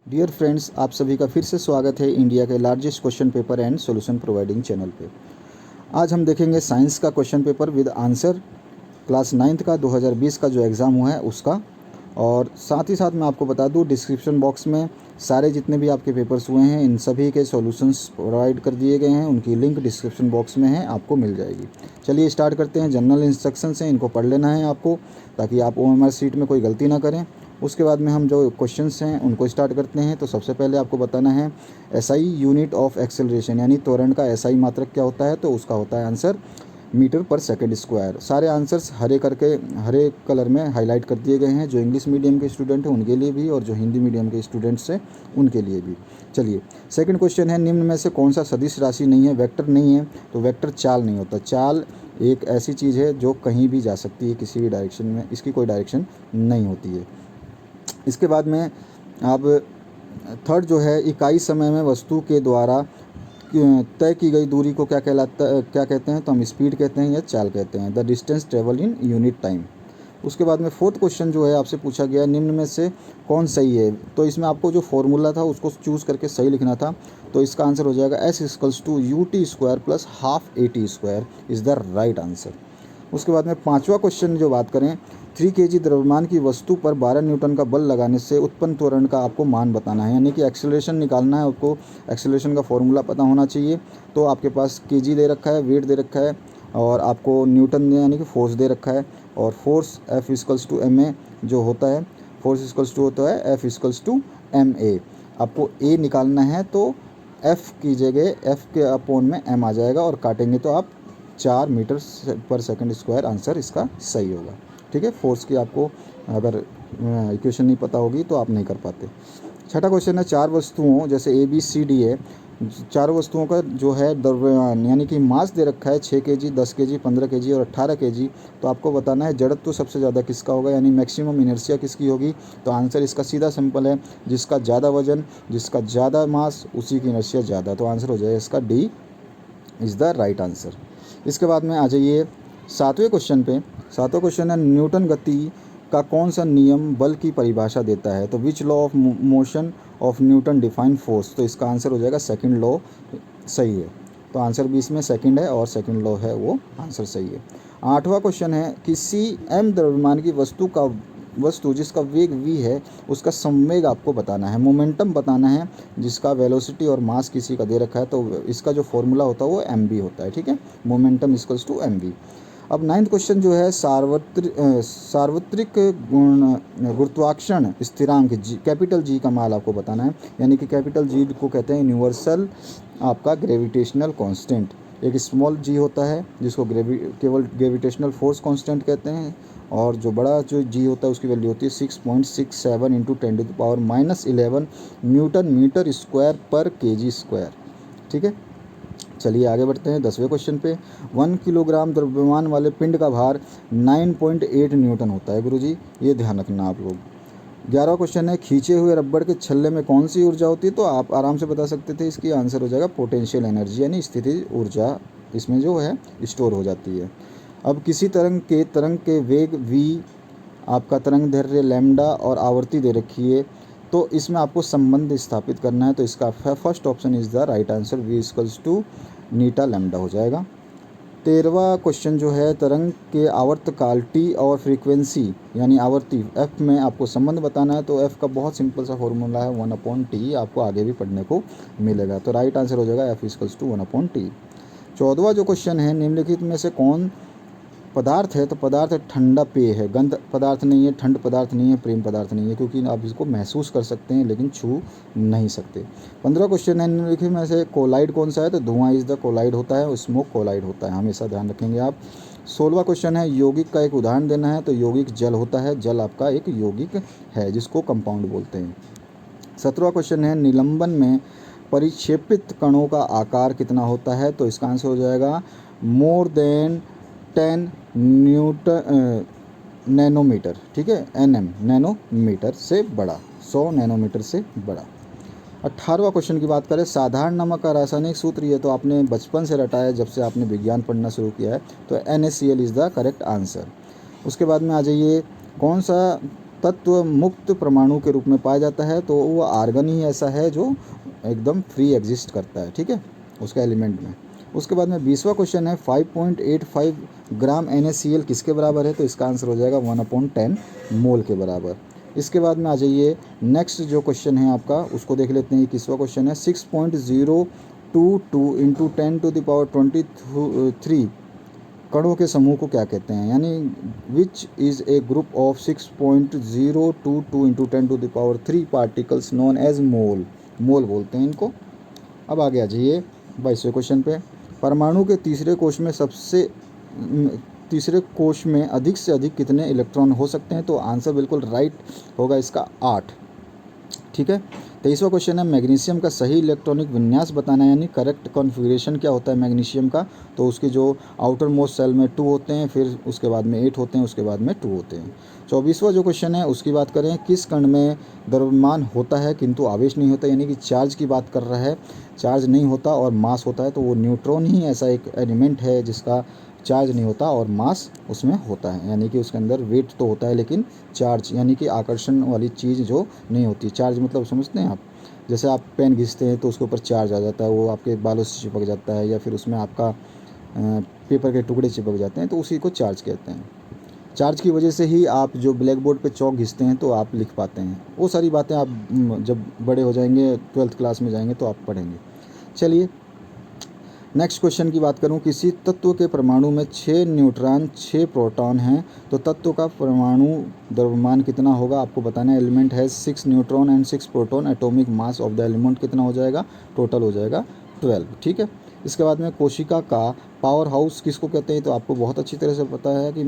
Dear friends, आप सभी का फिर से स्वागत है इंडिया के largest question paper and solution providing channel पे। आज हम देखेंगे साइंस का question paper with answer, class 9th का 2020 का जो एग्ज़ाम हुआ है उसका। और साथ ही साथ मैं आपको बता दूं, डिस्क्रिप्शन बॉक्स में सारे जितने भी आपके पेपर्स हुए हैं इन सभी के सॉल्यूशंस प्रोवाइड कर दिए गए हैं। उनकी लिंक डिस्क्रिप्शन बॉक्स में है, आपको मिल जाएगी। चलिए स्टार्ट करते हैं। जनरल इंस्ट्रक्शंस हैं, इनको पढ़ लेना है आपको ताकि आप ओएमआर सीट में कोई गलती ना करें। उसके बाद में हम जो क्वेश्चंस हैं उनको स्टार्ट करते हैं। तो सबसे पहले आपको बताना है एसआई यूनिट ऑफ एक्सेलरेशन, यानी त्वरण का एसआई मात्रक क्या होता है। तो उसका होता है आंसर मीटर पर सेकंड स्क्वायर। सारे आंसर्स हरे कलर में हाईलाइट कर दिए गए हैं, जो इंग्लिश मीडियम के स्टूडेंट हैं उनके लिए भी और जो हिंदी मीडियम के स्टूडेंट्स हैं उनके लिए भी। चलिए सेकंड क्वेश्चन है, निम्न में से कौन सा सदिश राशि नहीं है, वेक्टर नहीं है। तो वेक्टर चाल नहीं होता। चाल एक ऐसी चीज़ है जो कहीं भी जा सकती है, किसी भी डायरेक्शन में, इसकी कोई डायरेक्शन नहीं होती है। इसके बाद में अब थर्ड जो है, इकाई समय में वस्तु के द्वारा तय की गई दूरी को क्या कहते हैं। तो हम स्पीड कहते हैं या चाल कहते हैं। The distance travel in unit time. उसके बाद में फोर्थ क्वेश्चन जो है आपसे पूछा गया, निम्न में से कौन सही है। तो इसमें आपको जो फॉर्मूला था उसको चूज़ करके सही लिखना था। तो इसका आंसर हो जाएगा S=UT² + ½ AT² is the right answer. उसके बाद में पांचवा क्वेश्चन जो बात करें, 3 kg द्रव्यमान की वस्तु पर 12 न्यूटन का बल लगाने से उत्पन्न त्वरण का आपको मान बताना है, यानी कि एक्सेलरेशन निकालना है। आपको एक्सेलरेशन का फॉर्मूला पता होना चाहिए। तो आपके पास केजी दे रखा है, वेट दे रखा है और आपको न्यूटन यानी कि फोर्स दे रखा है। और फोर्स F=ma जो होता है, फोर्स होता है F=ma। आपको a निकालना है तो F की जगह F के अपॉन में m आ जाएगा और काटेंगे तो आप 4 मीटर पर सेकंड स्क्वायर आंसर इसका सही होगा। ठीक है, फोर्स की आपको अगर इक्वेशन नहीं पता होगी तो आप नहीं कर पाते। छठा क्वेश्चन है, 4 वस्तुओं जैसे ABCD है, 4 वस्तुओं का जो है द्रव्यमान यानी कि मास दे रखा है 6 kg, 10 kg, 15 kg और 18 kg। तो आपको बताना है जड़त्व तो सबसे ज़्यादा किसका होगा, यानी मैक्सिमम इनर्शिया किसकी होगी। तो आंसर इसका सीधा सिंपल है, जिसका ज़्यादा वजन, जिसका ज़्यादा मास, उसी की इनर्शिया ज़्यादा। तो आंसर हो जाएगा इसका D is the right answer. इसके बाद में आ जाइए सातवें क्वेश्चन पे। सातवां क्वेश्चन है, न्यूटन गति का कौन सा नियम बल की परिभाषा देता है। तो which law of motion of Newton define force. तो इसका आंसर हो जाएगा सेकंड लॉ सही है। तो आंसर भी इसमें सेकंड है और सेकंड लॉ है वो आंसर सही है। आठवां क्वेश्चन है, किसी m द्रव्यमान की वस्तु जिसका वेग v है उसका संवेग आपको बताना है, मोमेंटम बताना है, जिसका वेलोसिटी और मास किसी का दे रखा है। तो इसका जो फॉर्मूला होता है वो mv होता है। ठीक है, मोमेंटम mv। अब 9th क्वेश्चन जो है, सार्वत्रिक गुरुत्वाकर्षण स्थिरांक कैपिटल जी का मान आपको बताना है, यानी कि कैपिटल जी को कहते हैं यूनिवर्सल आपका ग्रेविटेशनल कांस्टेंट। एक स्मॉल जी होता है जिसको केवल ग्रेविटेशनल फोर्स कांस्टेंट कहते हैं, और जो बड़ा जो जी होता है उसकी वैल्यू होती है 6.67 × 10⁻11 न्यूटन मीटर स्क्वायर पर kg²। ठीक है, चलिए आगे बढ़ते हैं 10वें क्वेश्चन पे। 1 किलोग्राम द्रव्यमान वाले पिंड का भार 9.8 न्यूटन होता है गुरुजी, ये ध्यान रखना आप लोग। 11वां क्वेश्चन है, खींचे हुए रबड़ के छल्ले में कौन सी ऊर्जा होती है। तो आप आराम से बता सकते थे, इसकी आंसर हो जाएगा पोटेंशियल एनर्जी, यानी स्थिति ऊर्जा इसमें जो है स्टोर हो जाती है। अब किसी तरंग के वेग v, आपका तरंग दैर्ध्य लैम्डा और आवर्ती दे रखी है। तो इसमें आपको संबंध स्थापित करना है। तो इसका first option is the right answer, v Neeta lambda हो जाएगा। 13वां क्वेश्चन जो है, तरंग के आवर्तकाल t और फ्रीक्वेंसी यानी आवर्ती f में आपको संबंध बताना है। तो f का बहुत सिंपल सा फॉर्मूला है 1/t, आपको आगे भी पढ़ने को मिलेगा। तो राइट आंसर हो जाएगा F=1/t। 14वां जो क्वेश्चन है, निम्नलिखित में से कौन पदार्थ है। तो पदार्थ ठंडा पेय है, गंध पदार्थ नहीं है, ठंड पदार्थ नहीं है, प्रेम पदार्थ नहीं है, क्योंकि आप इसको महसूस कर सकते हैं लेकिन छू नहीं सकते। 15वां क्वेश्चन है, निम्नलिखित में से कोलाइड कौन सा है। तो धुआं इज़ द कोलाइड होता है, स्मोक कोलाइड होता है, हमेशा ध्यान रखेंगे आप। 16वां क्वेश्चन है, यौगिक का एक उदाहरण देना है। तो यौगिक जल होता है, जल आपका एक यौगिक है जिसको कंपाउंड बोलते हैं। 17वां क्वेश्चन है, निलंबन में परिक्षेपित कणों का आकार कितना होता है। तो इसका आंसर हो जाएगा मोर देन 10 नैनोमीटर। ठीक है, nm नैनोमीटर से बड़ा, 100 नैनोमीटर से बड़ा। 18वां क्वेश्चन की बात करें, साधारण नमक का रासायनिक सूत्र, ये तो आपने बचपन से रटा है जब से आपने विज्ञान पढ़ना शुरू किया है। तो NaCl is the correct answer. उसके बाद में आ जाइए, कौन सा तत्व मुक्त परमाणु के रूप में पाया जाता है तो वो आर्गन ही ऐसा है जो एकदम फ्री एग्जिस्ट करता है, ठीक है, उसका एलिमेंट में। उसके बाद में 20वां क्वेश्चन है 5.85 ग्राम NaCl किसके बराबर है, तो इसका आंसर हो जाएगा 1/10 मोल के बराबर। इसके बाद में आ जाइए नेक्स्ट जो क्वेश्चन है आपका उसको देख लेते हैं। 21वां क्वेश्चन है 6.022 इंटू 10⁻23 कणों के समूह को क्या कहते हैं, यानी which is a group of 6.022 into 10⁻3 particles known as mole. Mole बोलते हैं इनको। अब आगे आ जाइए 22वें क्वेश्चन पे। परमाणु के तीसरे कोश में अधिक से अधिक कितने इलेक्ट्रॉन हो सकते हैं, तो आंसर बिल्कुल राइट होगा इसका 8, ठीक है। 23वां क्वेश्चन है मैग्नीशियम का सही इलेक्ट्रॉनिक विन्यास बताना, यानी करेक्ट कॉन्फ़िगरेशन क्या होता है मैग्नीशियम का, तो उसके जो आउटर मोस्ट सेल में 2 होते हैं, फिर उसके बाद में 8 होते हैं, उसके बाद में 2 होते हैं। 24वां जो क्वेश्चन है उसकी बात करें, किस कण में द्रव्यमान होता है किंतु आवेश नहीं होता, यानी कि चार्ज की बात कर रहा है, चार्ज नहीं होता और मास होता है, तो वो न्यूट्रॉन ही ऐसा एक एलिमेंट है जिसका चार्ज नहीं होता और मास उसमें होता है, यानी कि उसके अंदर वेट तो होता है लेकिन चार्ज यानी कि आकर्षण वाली चीज़ जो नहीं होती। चार्ज मतलब समझते हैं आप, जैसे आप पेन घिसते हैं तो उसके ऊपर चार्ज आ जाता है, वो आपके बालों से चिपक जाता है, या फिर उसमें आपका पेपर के टुकड़े चिपक जाते हैं, तो उसी को चार्ज कहते हैं। चार्ज की वजह से ही आप जो ब्लैक बोर्ड पर चौक घिसते हैं तो आप लिख पाते हैं। वो सारी बातें आप जब बड़े हो जाएंगे 12th क्लास में जाएंगे तो आप पढ़ेंगे। चलिए नेक्स्ट क्वेश्चन की बात करूं, किसी तत्व के परमाणु में 6 न्यूट्रॉन 6 प्रोटॉन हैं, तो तत्व का परमाणु द्रव्यमान कितना होगा आपको बताना है। एलिमेंट है 6 neutron and 6 proton, atomic mass of the element कितना हो जाएगा, टोटल हो जाएगा 12, ठीक है। इसके बाद में कोशिका का पावर हाउस किसको कहते हैं, तो आपको बहुत अच्छी तरह से पता है कि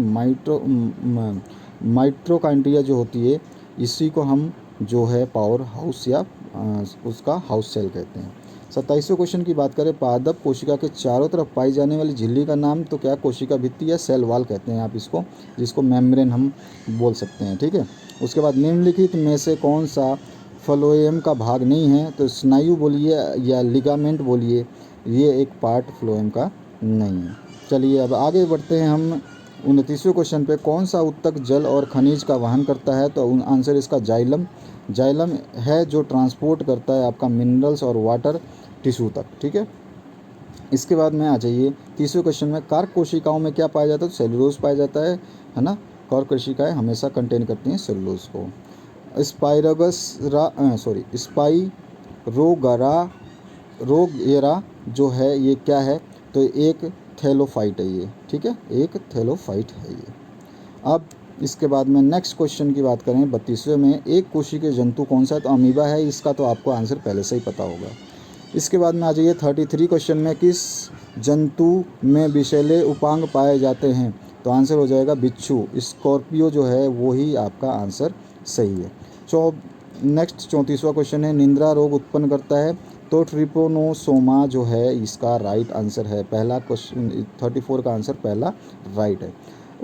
माइटोकॉन्ड्रिया जो होती है इसी को हम जो है पावर हाउस या उसका हाउस सेल कहते हैं। 27वें क्वेश्चन की बात करें, पादप कोशिका के चारों तरफ पाई जाने वाली झिल्ली का नाम तो क्या कोशिका भित्ति या सेल वॉल कहते हैं आप इसको, जिसको मेम्ब्रेन हम बोल सकते हैं, ठीक है। उसके बाद निम्नलिखित में से कौन सा फ्लोएम का भाग नहीं है, तो स्नायु बोलिए या लिगामेंट बोलिए, ये एक पार्ट फ्लोएम का नहीं है। चलिए अब आगे बढ़ते हैं हम 29वें क्वेश्चन पे, कौन सा ऊतक जल और खनिज का वहन करता है, तो आंसर इसका जाइलम। जाइलम है जो ट्रांसपोर्ट करता है आपका मिनरल्स और वाटर टिश्यू तक, ठीक है। इसके बाद में आ जाइए 30वें क्वेश्चन में, कार्क कोशिकाओं में क्या पाया जाता है, तो सेलुलोज पाया जाता है ना। कार्क कोशिकाएं हमेशा कंटेन करती हैं सेलुलोज को। स्पाइरोगेरा जो है ये क्या है, तो एक थैलोफाइट है ये, ठीक है, एक थैलोफाइट है ये। अब इसके बाद में नेक्स्ट क्वेश्चन की बात करें 32वें में, एक कोशिकीय जंतु कौन सा है, तो अमीबा है, इसका तो आपको आंसर पहले से ही पता होगा। इसके बाद में आ जाइए 33 क्वेश्चन में, किस जंतु में विषैले उपांग पाए जाते हैं, तो आंसर हो जाएगा बिच्छू। स्कॉर्पियो जो है वो ही आपका आंसर सही है। नेक्स्ट 34वां क्वेश्चन है, निंद्रा रोग उत्पन्न करता है, तो ट्रिपोनोसोमा जो है इसका राइट आंसर है। पहला क्वेश्चन 34 का आंसर पहला राइट है।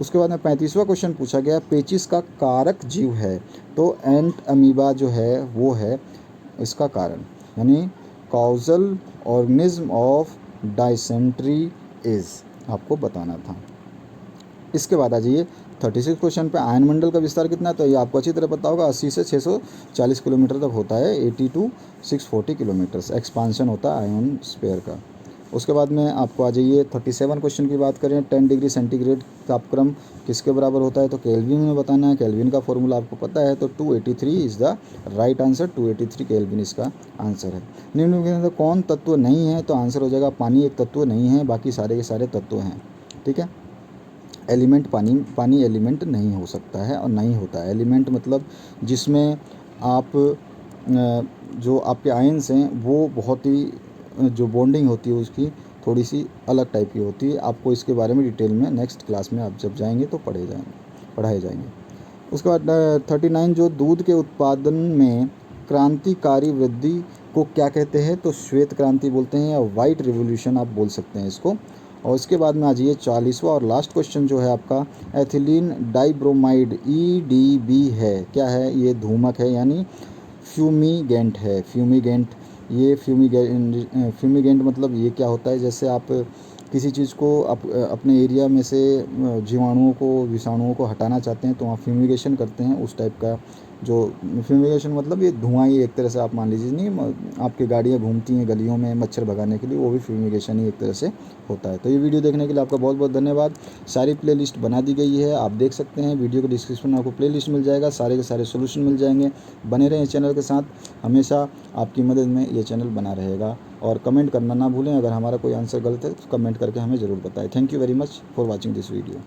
उसके बाद में 35वां क्वेश्चन पूछा गया, पेचिस का कारक जीव है, तो एंट अमीबा जो है वो है इसका कारण, यानी causal organism of dysentery is आपको बताना था। इसके बाद आ जाइए 36 क्वेश्चन पे, आयन मंडल का विस्तार कितना है, तो ये आपको अच्छी तरह पता होगा, 80 से 640 किलोमीटर तक होता है, 80 to 640 किलोमीटर्स एक्सपांशन होता है आयन स्पेयर का। उसके बाद में आपको आ जाइए 37 क्वेश्चन की बात करें, 10 डिग्री सेंटीग्रेड तापक्रम किसके बराबर होता है, तो केल्विन में बताना है। केल्विन का फॉर्मूला आपको पता है, तो 283 is the right answer, 283 kelvin इसका आंसर है। निम्नलिखित में कौन तत्व नहीं है, तो आंसर हो जाएगा पानी एक तत्व नहीं है, बाकी सारे के सारे तत्व हैं, ठीक है। एलिमेंट पानी एलिमेंट नहीं हो सकता है और नहीं होता है। एलिमेंट मतलब जिसमें आप जो आपके आयन्स हैं वो बहुत ही जो बॉन्डिंग होती है उसकी थोड़ी सी अलग टाइप की होती है। आपको इसके बारे में डिटेल में नेक्स्ट क्लास में आप जब जाएंगे तो पढ़ाए जाएंगे। उसके बाद 39 जो दूध के उत्पादन में क्रांतिकारी वृद्धि को क्या कहते हैं, तो श्वेत क्रांति बोलते हैं या वाइट रिवोल्यूशन आप बोल सकते हैं इसको। और इसके बाद में आ जाइए 40वां और लास्ट क्वेश्चन जो है आपका, एथिलीन डाइब्रोमाइड EDB है, क्या है, ये धूमक है, यानी फ्यूमीगेंट है। फ्यूमीगेंट मतलब ये क्या होता है, जैसे आप किसी चीज़ को अपने एरिया में से जीवाणुओं को, विषाणुओं को हटाना चाहते हैं तो वहाँ फ्यूमिगेशन करते हैं। उस टाइप का जो फ्यूमिगेशन मतलब ये धुआं ही एक तरह से आप मान लीजिए, नहीं आपकी गाड़ियाँ घूमती हैं गलियों में मच्छर भगाने के लिए, वो भी फ्यूमिगेशन ही एक तरह से होता है। तो ये वीडियो देखने के लिए आपका बहुत बहुत धन्यवाद। सारी प्लेलिस्ट बना दी गई है, आप देख सकते हैं। वीडियो के डिस्क्रिप्शन में आपको प्लेलिस्ट मिल जाएगा, सारे के सारे सोल्यूशन मिल जाएंगे। बने रहें चैनल के साथ, हमेशा आपकी मदद में ये चैनल बना रहेगा। और कमेंट करना ना भूलें, अगर हमारा कोई आंसर गलत है तो कमेंट करके हमें ज़रूर बताएं। Thank you very much for watching this video.